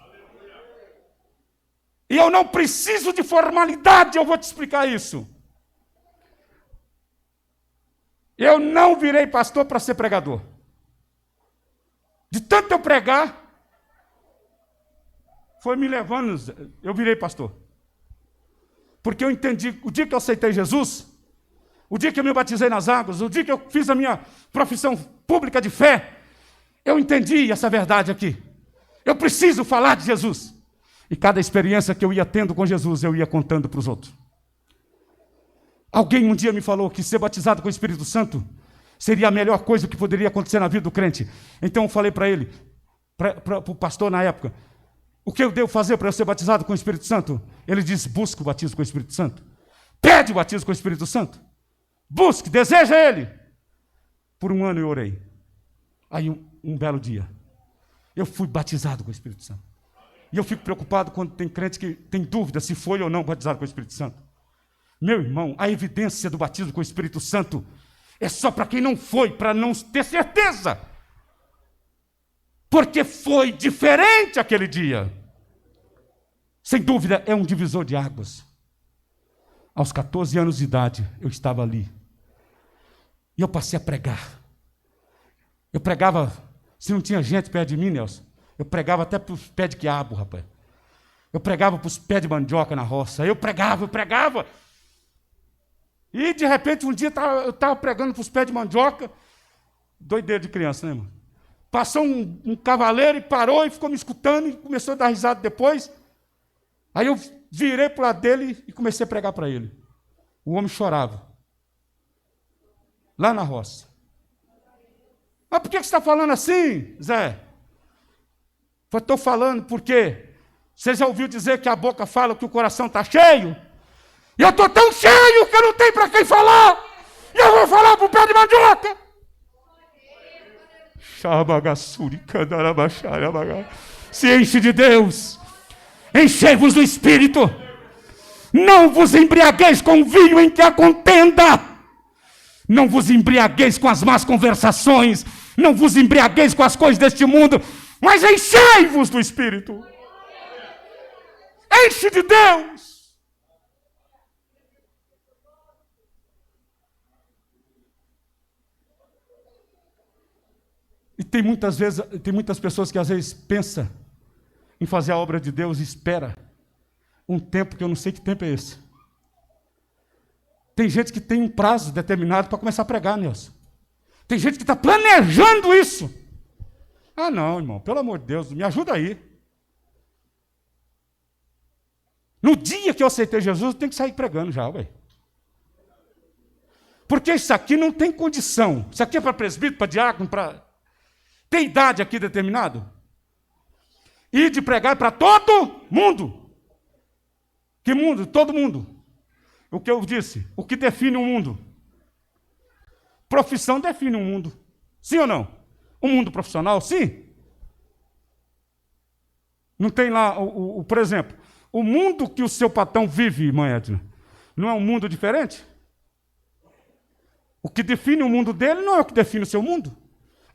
E eu não preciso de formalidade, eu vou te explicar isso. Eu não virei pastor para ser pregador. De tanto eu pregar, foi me levando, eu virei pastor. Porque eu entendi, o dia que eu aceitei Jesus, o dia que eu me batizei nas águas, o dia que eu fiz a minha profissão pública de fé, eu entendi essa verdade aqui. Eu preciso falar de Jesus. E cada experiência que eu ia tendo com Jesus, eu ia contando para os outros. Alguém um dia me falou que ser batizado com o Espírito Santo seria a melhor coisa que poderia acontecer na vida do crente. Então eu falei para ele, para o pastor na época, o que eu devo fazer para eu ser batizado com o Espírito Santo? Ele disse, busque o batismo com o Espírito Santo. Pede o batismo com o Espírito Santo. Busque, deseja ele. Por um ano eu orei. Aí um belo dia, eu fui batizado com o Espírito Santo. E eu fico preocupado quando tem crente que tem dúvida se foi ou não batizado com o Espírito Santo. Meu irmão, a evidência do batismo com o Espírito Santo é só para quem não foi, para não ter certeza. Porque foi diferente aquele dia. Sem dúvida, é um divisor de águas. Aos 14 anos de idade, eu estava ali. E eu passei a pregar. Eu pregava, se não tinha gente perto de mim, Nelson, eu pregava até para os pés de quiabo, rapaz. Eu pregava para os pés de mandioca na roça. Eu pregava. E, de repente, um dia eu estava pregando para os pés de mandioca. Doideira de criança, né, irmão? Passou um cavaleiro e parou e ficou me escutando e começou a dar risada depois. Aí eu virei para o lado dele e comecei a pregar para ele. O homem chorava. Lá na roça. Mas por que você está falando assim, Zé? Eu estou falando porque você já ouviu dizer que a boca fala que o coração está cheio? E eu estou tão cheio que eu não tenho para quem falar. E eu vou falar para o pé de mandioca. Se enche de Deus. Enchei-vos do Espírito. Não vos embriagueis com o vinho em que há contenda. Não vos embriagueis com as más conversações. Não vos embriagueis com as coisas deste mundo. Mas enchei-vos do Espírito. Enche de Deus. E tem muitas pessoas que às vezes pensam em fazer a obra de Deus e espera um tempo que eu não sei que tempo é esse. Tem gente que tem um prazo determinado para começar a pregar, Nelson. Tem gente que está planejando isso. Ah, não, irmão, pelo amor de Deus, me ajuda aí. No dia que eu aceitei Jesus, eu tenho que sair pregando já, ué. Porque isso aqui não tem condição. Isso aqui é para presbítero, para diácono, para... Tem idade aqui determinado? E de pregar para todo mundo. Que mundo? Todo mundo. O que eu disse? O que define um mundo? Profissão define um mundo. Sim ou não? Um mundo profissional, sim. Não tem lá, por exemplo, o mundo que o seu patrão vive, irmã Edna, não é um mundo diferente? O que define o mundo dele não é o que define o seu mundo.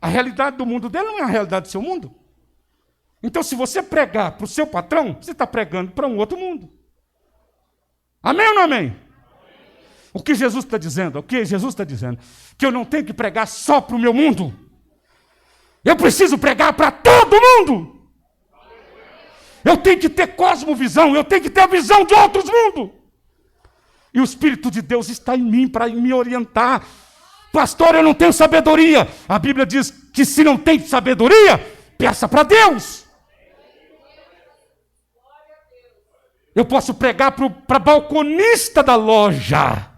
A realidade do mundo dele não é a realidade do seu mundo. Então, se você pregar para o seu patrão, você está pregando para um outro mundo. Amém ou não amém? O que Jesus está dizendo? O que Jesus está dizendo? Que eu não tenho que pregar só para o meu mundo. Eu preciso pregar para todo mundo. Eu tenho que ter cosmovisão, eu tenho que ter a visão de outros mundos. E o Espírito de Deus está em mim para me orientar. Pastor, eu não tenho sabedoria. A Bíblia diz que se não tem sabedoria, peça para Deus. Eu posso pregar para balconista da loja.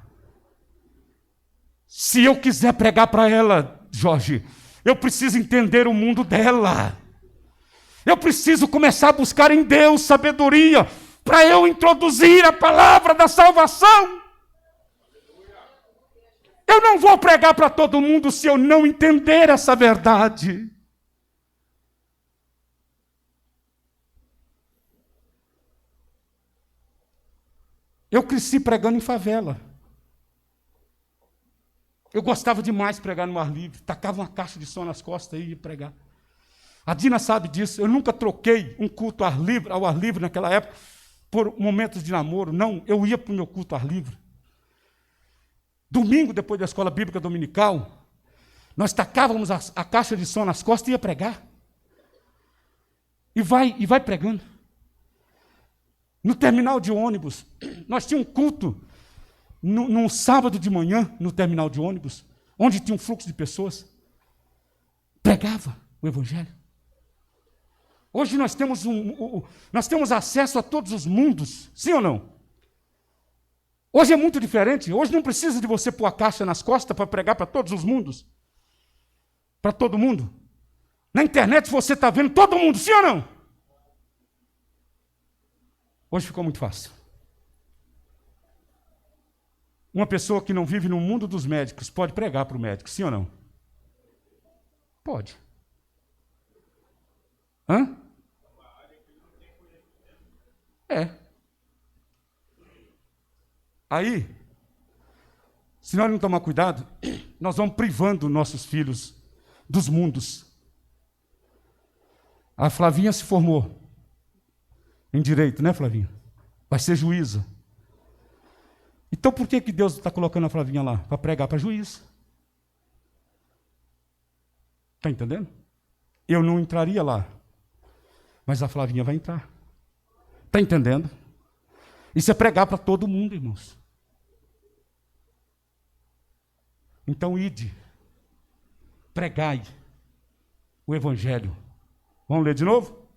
Se eu quiser pregar para ela, Jorge, eu preciso entender o mundo dela. Eu preciso começar a buscar em Deus sabedoria para eu introduzir a palavra da salvação. Eu não vou pregar para todo mundo se eu não entender essa verdade. Eu cresci pregando em favela. Eu gostava demais de pregar no ar livre. Tacava uma caixa de som nas costas e ia pregar. A Dina sabe disso. Eu nunca troquei um culto ao ar livre naquela época por momentos de namoro. Não, eu ia para o meu culto ao ar livre. Domingo, depois da escola bíblica dominical, nós tacávamos a caixa de som nas costas e ia pregar. E vai pregando. No terminal de ônibus, nós tínhamos um culto num sábado de manhã, no terminal de ônibus, onde tinha um fluxo de pessoas. Pregava o Evangelho. Hoje nós temos acesso a todos os mundos, sim ou não? Hoje é muito diferente. Hoje não precisa de você pôr a caixa nas costas para pregar para todos os mundos. Para todo mundo. Na internet você está vendo todo mundo, sim ou não? Hoje ficou muito fácil. Uma pessoa que não vive no mundo dos médicos pode pregar para o médico, sim ou não? Pode. Hã? É. Aí, se nós não tomar cuidado, nós vamos privando nossos filhos dos mundos. A Flavinha se formou em direito, né, Flavinha? Vai ser juíza. Então por que Deus está colocando a Flavinha lá? Para pregar para juiz. Está entendendo? Eu não entraria lá, mas a Flavinha vai entrar. Está entendendo? Isso é pregar para todo mundo, irmãos. Então, ide, pregai o Evangelho. Vamos ler de novo?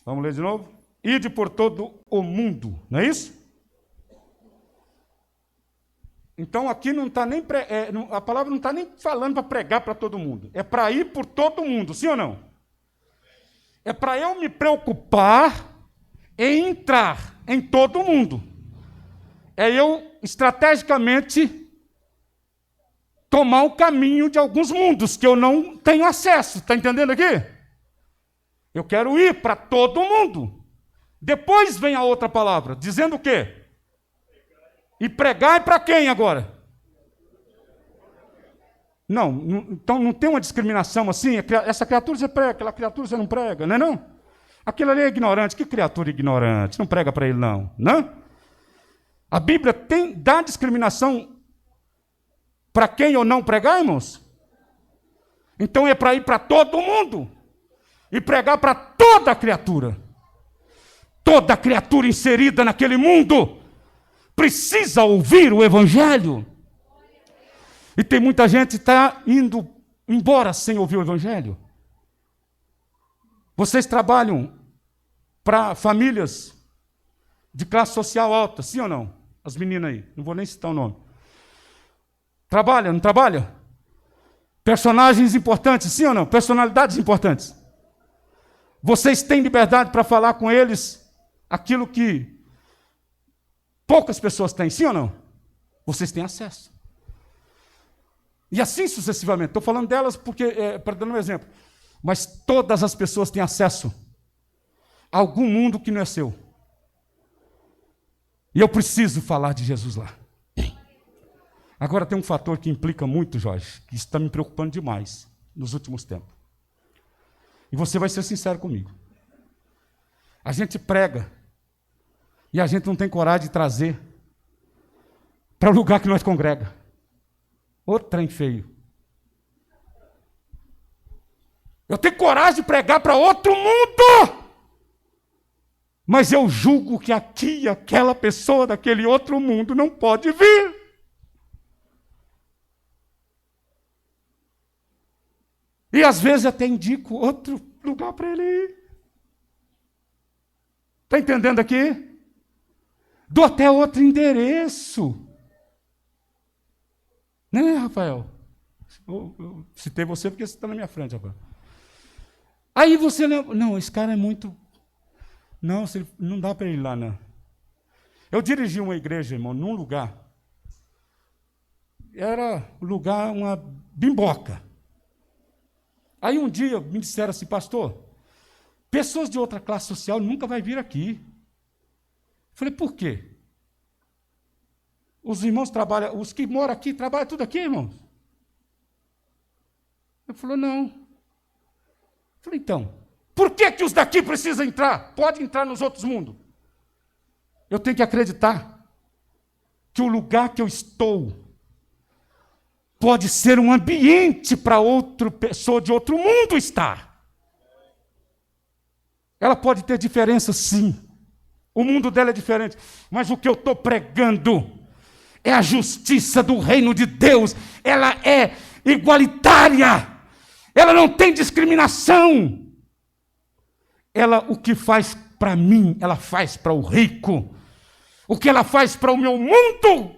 Vamos ler de novo? Ide por todo o mundo, não é isso? Então aqui não está nem a palavra não está nem falando para pregar para todo mundo. É para ir por todo mundo, sim ou não? É para eu me preocupar em entrar em todo mundo. É eu estrategicamente tomar o caminho de alguns mundos que eu não tenho acesso. Está entendendo aqui? Eu quero ir para todo mundo. Depois vem a outra palavra, dizendo o quê? E pregar é para quem agora? Não, então não tem uma discriminação assim, essa criatura você prega, aquela criatura você não prega, não é não? Aquilo ali é ignorante, que criatura ignorante, não prega para ele não, não? A Bíblia dá discriminação para quem ou não pregar, irmãos? Então é para ir para todo mundo e pregar para toda criatura. Toda criatura inserida naquele mundo precisa ouvir o Evangelho. E tem muita gente que está indo embora sem ouvir o Evangelho. Vocês trabalham para famílias de classe social alta, sim ou não? As meninas aí, não vou nem citar o nome. Trabalha, não trabalha? Personagens importantes, sim ou não? Personalidades importantes. Vocês têm liberdade para falar com eles aquilo que poucas pessoas têm, sim ou não? Vocês têm acesso. E assim sucessivamente. Estou falando delas porque, para dar um exemplo. Mas todas as pessoas têm acesso a algum mundo que não é seu. E eu preciso falar de Jesus lá. Agora tem um fator que implica muito, Jorge, que está me preocupando demais nos últimos tempos. E você vai ser sincero comigo. A gente prega e a gente não tem coragem de trazer para o lugar que nós congrega. Outro trem feio. Eu tenho coragem de pregar para outro mundo. Mas eu julgo que aqui, aquela pessoa daquele outro mundo não pode vir. E às vezes até indico outro lugar para ele ir. Está entendendo aqui? Dou até outro endereço. Né, Rafael? Eu citei você porque você está na minha frente, Rafael. Aí você lembra, não, esse cara é muito... Não, não dá para ir lá, não. Eu dirigi uma igreja, irmão, num lugar. Era lugar, uma bimboca. Aí um dia me disseram assim, pastor, pessoas de outra classe social nunca vai vir aqui. Eu falei, por quê? Os irmãos trabalham, os que moram aqui, trabalham tudo aqui, irmãos? Ele falou, não. Eu falei, então, por que os daqui precisam entrar? Pode entrar nos outros mundos. Eu tenho que acreditar que o lugar que eu estou pode ser um ambiente para outra pessoa de outro mundo estar. Ela pode ter diferença, sim. O mundo dela é diferente. Mas o que eu estou pregando é a justiça do reino de Deus. Ela é igualitária. Ela não tem discriminação. Ela, o que faz para mim, ela faz para o rico. O que ela faz para o meu mundo,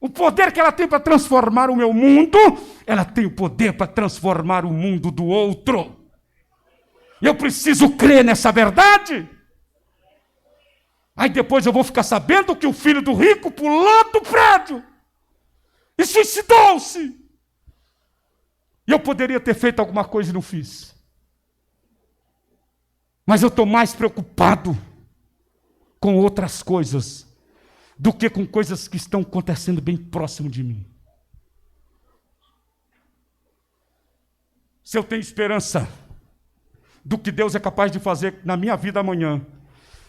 o poder que ela tem para transformar o meu mundo, ela tem o poder para transformar o mundo do outro. Eu preciso crer nessa verdade. Aí depois eu vou ficar sabendo que o filho do rico pulou do prédio e suicidou-se. E eu poderia ter feito alguma coisa e não fiz. Mas eu estou mais preocupado com outras coisas do que com coisas que estão acontecendo bem próximo de mim. Se eu tenho esperança do que Deus é capaz de fazer na minha vida amanhã,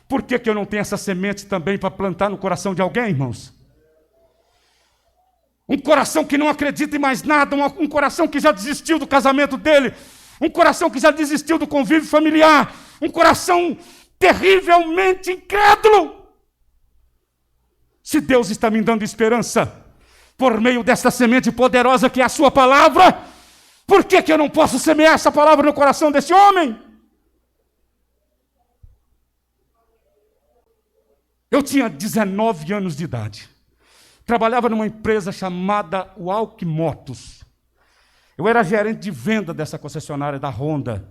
por que eu não tenho essa semente também para plantar no coração de alguém, irmãos? Um coração que não acredita em mais nada, um coração que já desistiu do casamento dele, um coração que já desistiu do convívio familiar, um coração terrivelmente incrédulo. Se Deus está me dando esperança por meio desta semente poderosa que é a sua palavra, por que eu não posso semear essa palavra no coração desse homem? Eu tinha 19 anos de idade. Trabalhava numa empresa chamada Walk Motos. Eu era gerente de venda dessa concessionária da Honda.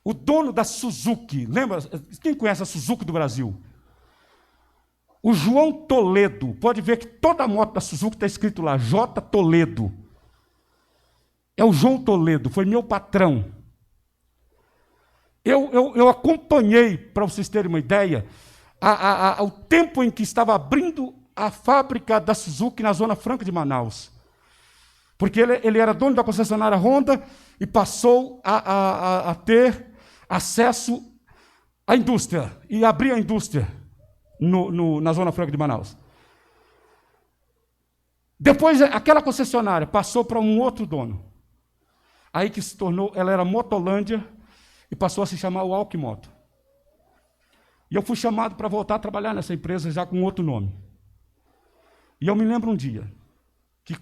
O dono da Suzuki, lembra? Quem conhece a Suzuki do Brasil? O João Toledo. Pode ver que toda a moto da Suzuki está escrito lá, J. Toledo. É o João Toledo, foi meu patrão. Eu acompanhei, para vocês terem uma ideia, o tempo em que estava abrindo a fábrica da Suzuki na Zona Franca de Manaus. Porque ele era dono da concessionária Honda e passou a ter acesso à indústria, e abrir a indústria na Zona Franca de Manaus. Depois, aquela concessionária passou para um outro dono. Aí que se tornou, ela era Motolândia e passou a se chamar Walk Moto. E eu fui chamado para voltar a trabalhar nessa empresa já com outro nome. E eu me lembro um dia que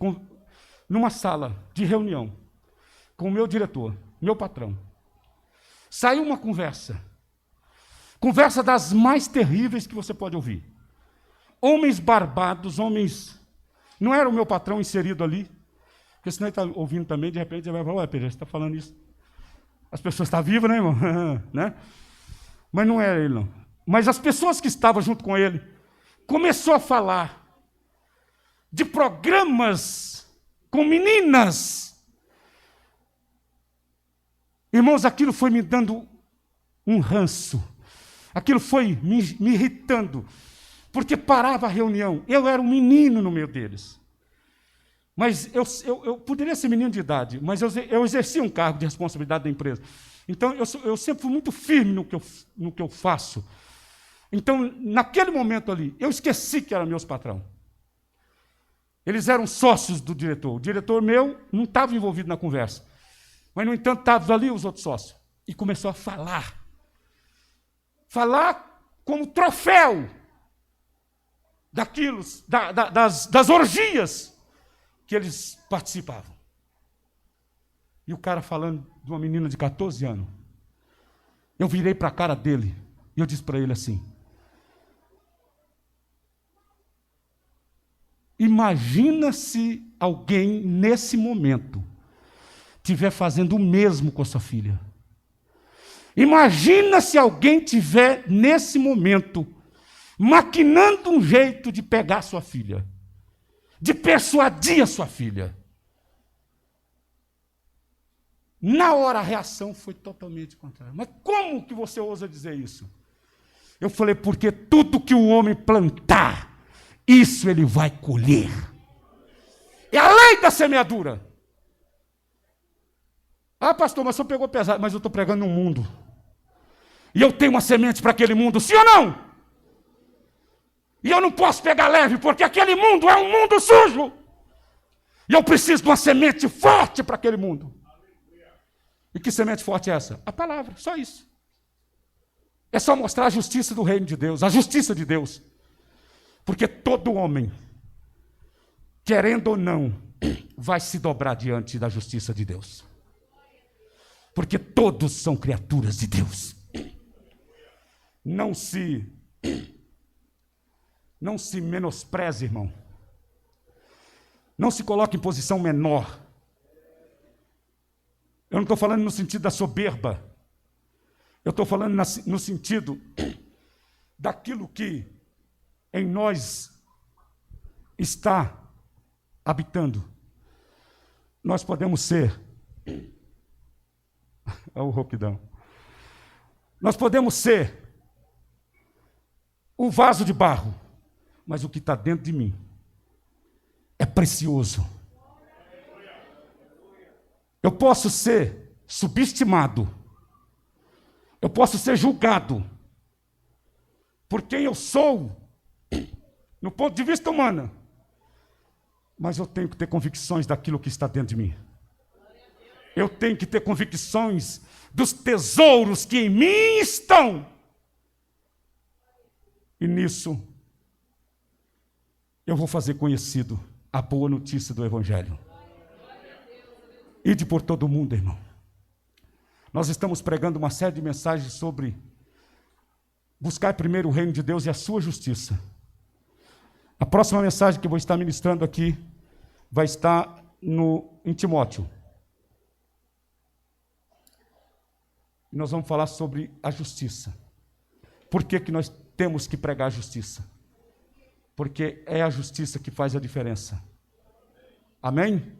numa sala de reunião com o meu diretor, meu patrão, saiu uma conversa das mais terríveis que você pode ouvir. Homens barbados, homens... Não era o meu patrão inserido ali, porque senão ele está ouvindo também, de repente ele vai falar, ué, Pedro, você está falando isso. As pessoas estão vivas, né, irmão? Né? Mas não era ele, não. Mas as pessoas que estavam junto com ele, começou a falar de programas com meninas. Irmãos, aquilo foi me dando um ranço. Aquilo foi me irritando. Porque parava a reunião. Eu era um menino no meio deles. Mas eu poderia ser menino de idade, mas eu exercia um cargo de responsabilidade da empresa. Então, eu sempre fui muito firme no que eu faço. Então, naquele momento ali, eu esqueci que eram meus patrão. Eles eram sócios do diretor. O diretor meu não estava envolvido na conversa. Mas, no entanto, estavam ali os outros sócios. E começou a falar. Falar como troféu daquilo, das orgias que eles participavam. E o cara falando de uma menina de 14 anos. Eu virei para a cara dele e eu disse para ele assim: imagina se alguém, nesse momento, estiver fazendo o mesmo com a sua filha. Imagina se alguém estiver, nesse momento, maquinando um jeito de pegar a sua filha, de persuadir a sua filha. Na hora, a reação foi totalmente contrária. Mas como que você ousa dizer isso? Eu falei, porque tudo que o homem plantar, isso ele vai colher. É a lei da semeadura. Ah, pastor, mas o senhor pegou pesado. Mas eu estou pregando no mundo. E eu tenho uma semente para aquele mundo, sim ou não? E eu não posso pegar leve, porque aquele mundo é um mundo sujo. E eu preciso de uma semente forte para aquele mundo. E que semente forte é essa? A palavra, só isso. É só mostrar a justiça do reino de Deus, a justiça de Deus. Porque todo homem, querendo ou não, vai se dobrar diante da justiça de Deus. Porque todos são criaturas de Deus. Não se menospreze, irmão. Não se coloque em posição menor. Eu não estou falando no sentido da soberba. Eu estou falando no sentido daquilo que em nós está habitando. Nós podemos ser... Olha o rouquidão. Nós podemos ser o vaso de barro, mas o que está dentro de mim é precioso. Eu posso ser subestimado. Eu posso ser julgado por quem eu sou, no ponto de vista humano. Mas eu tenho que ter convicções daquilo que está dentro de mim. Eu tenho que ter convicções dos tesouros que em mim estão. E nisso, eu vou fazer conhecido a boa notícia do Evangelho. Ide por todo o mundo, irmão. Nós estamos pregando uma série de mensagens sobre buscar primeiro o reino de Deus e a sua justiça. A próxima mensagem que eu vou estar ministrando aqui vai estar em Timóteo. E nós vamos falar sobre a justiça. Por que que nós temos que pregar a justiça? Porque é a justiça que faz a diferença. Amém?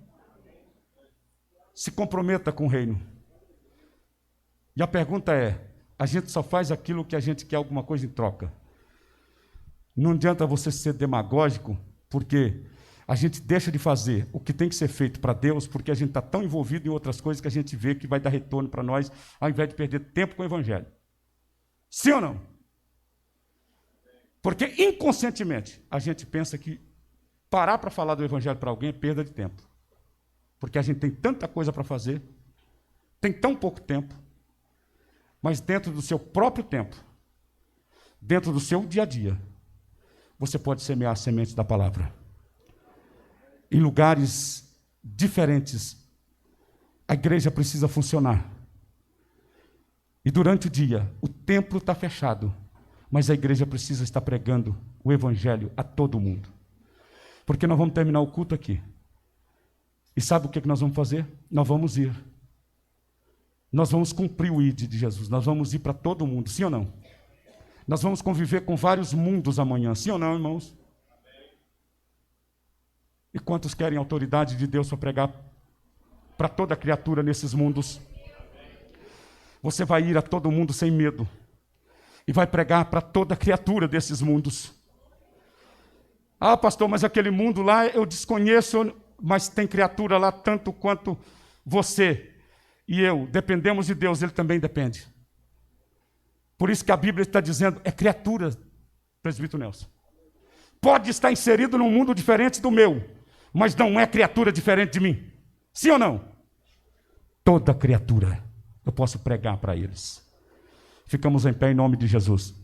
Se comprometa com o reino. E a pergunta é, a gente só faz aquilo que a gente quer alguma coisa em troca. Não adianta você ser demagógico, porque a gente deixa de fazer o que tem que ser feito para Deus, porque a gente está tão envolvido em outras coisas que a gente vê que vai dar retorno para nós, ao invés de perder tempo com o Evangelho. Sim ou não? Porque inconscientemente a gente pensa que parar para falar do Evangelho para alguém é perda de tempo. Porque a gente tem tanta coisa para fazer, tem tão pouco tempo, mas dentro do seu próprio tempo, dentro do seu dia a dia, você pode semear a semente da palavra. Em lugares diferentes, a igreja precisa funcionar. E durante o dia, o templo está fechado, mas a igreja precisa estar pregando o Evangelho a todo mundo. Porque nós vamos terminar o culto aqui. E sabe o que nós vamos fazer? Nós vamos ir. Nós vamos cumprir o ID de Jesus. Nós vamos ir para todo mundo, sim ou não? Nós vamos conviver com vários mundos amanhã, sim ou não, irmãos? E quantos querem a autoridade de Deus para pregar para toda criatura nesses mundos? Você vai ir a todo mundo sem medo. E vai pregar para toda criatura desses mundos. Ah, pastor, mas aquele mundo lá eu desconheço, mas tem criatura lá tanto quanto você e eu. Dependemos de Deus, Ele também depende. Por isso que a Bíblia está dizendo, é criatura, presbítero Nelson. Pode estar inserido num mundo diferente do meu, mas não é criatura diferente de mim. Sim ou não? Toda criatura eu posso pregar para eles. Ficamos em pé em nome de Jesus.